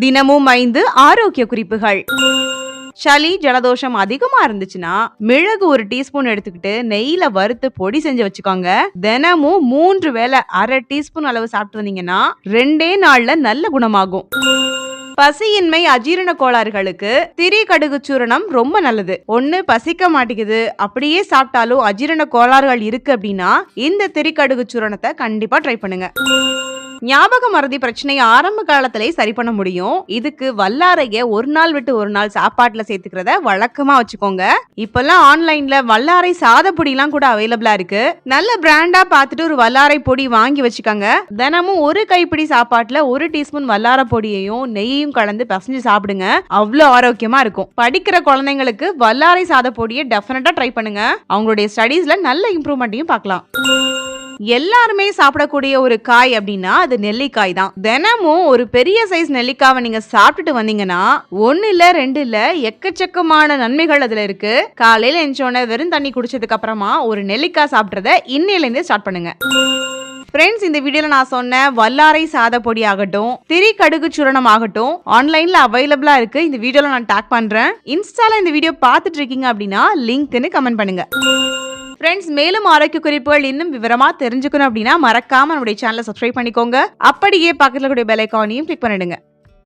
தினமும் 5 ஆரோக்கிய குறிப்புகள். சளி ஜலதோஷம் அதிகமா இருந்துச்சுன்னா மிளகு 1 டீஸ்பூன் எடுத்துக்கிட்டு நெய்யில வறுத்து பொடி செஞ்சு வச்சுக்கோங்க. தினமும் 3 வேளை அரை டீஸ்பூன் அளவு சாப்பிட்டு வந்தீங்கன்னா 2 நாள்ல நல்ல குணமாகும். பசியின்மை அஜீரண கோளாறுகளுக்கு திரி கடுகு சூரணம் ரொம்ப நல்லது. ஒண்ணு பசிக்க மாட்டேங்குது, அப்படியே சாப்பிட்டாலும் அஜீரண கோளாறுகள் இருக்கு அப்படின்னா இந்த திரி கடுகு சூரணத்தை கண்டிப்பா ட்ரை பண்ணுங்க. ஞாபக மறதி பிரச்சனை ஆரம்ப காலத்திலே சரி பண்ண முடியும். இதுக்கு வல்லாரைய ஒரு நாள் விட்டு ஒரு நாள் சாப்பாட்டுல சேர்த்துக்கிறத வழக்கமா வச்சுக்கோங்க. இப்பெல்லாம் ஆன்லைன்ல வல்லாரை சாத பொடிலாம் கூட அவைலபிளா இருக்கு. நல்ல பிராண்டா பார்த்துட்டு ஒரு வல்லாரை பொடி வாங்கி வச்சுக்கோங்க. தினமும் ஒரு கைப்பிடி சாப்பாட்டுல 1 டீஸ்பூன் வல்லாரை பொடியையும் நெய்யையும் கலந்து பசஞ்சு சாப்பிடுங்க. அவ்வளோ ஆரோக்கியமா இருக்கும். படிக்கிற குழந்தைங்களுக்கு வல்லாரை சாத பொடியை டெஃபினட்டா ட்ரை பண்ணுங்க. அவங்களுடைய ஸ்டடீஸ்ல நல்ல இம்ப்ரூவ்மெண்ட்டையும் பார்க்கலாம். எல்லாருமே சாப்பிடக்கூடிய ஒரு காய் அப்படின்னா அது நெல்லிக்காய் தான். தினமும் ஒரு பெரிய சைஸ் நெல்லிக்காவை நீங்க சாப்பிட்டுட்டு வந்தீங்கன்னா 1 இல்ல 2 இல்ல எக்கச்சக்கமான நன்மைகள் அதுல இருக்கு. காலையில எஞ்சோன வெறும் தண்ணி குடிச்சதுக்கு அப்புறமா ஒரு நெல்லிக்காய் சாப்பிட்றத இன்னையில இருந்தே ஸ்டார்ட் பண்ணுங்க. ஃப்ரெண்ட்ஸ், இந்த வீடியோல நான் சொன்ன வல்லாரை சாத பொடி ஆகட்டும், திரி கடுகு சூரணம் ஆகட்டும் ஆன்லைன்ல அவைலபிளா இருக்கு. இந்த வீடியோல நான் டாக் பண்றேன். இன்ஸ்டால இந்த வீடியோ பார்த்துட்டு இருக்கீங்க அப்படின்னா லிங்க்னு கமெண்ட் பண்ணுங்க. ஃப்ரெண்ட்ஸ், மேலும் ஆரோக்கிய குறிப்புகள் இன்னும் விவரமா தெரிஞ்சுக்கணும் அப்படின்னா மறக்காம நம்முடைய சேனலை சப்ஸ்கிரைப் பண்ணிக்கோங்க. அப்படியே பக்கத்துல கூடிய பெல் ஐகானையும் கிளிக் பண்ணிடுங்க.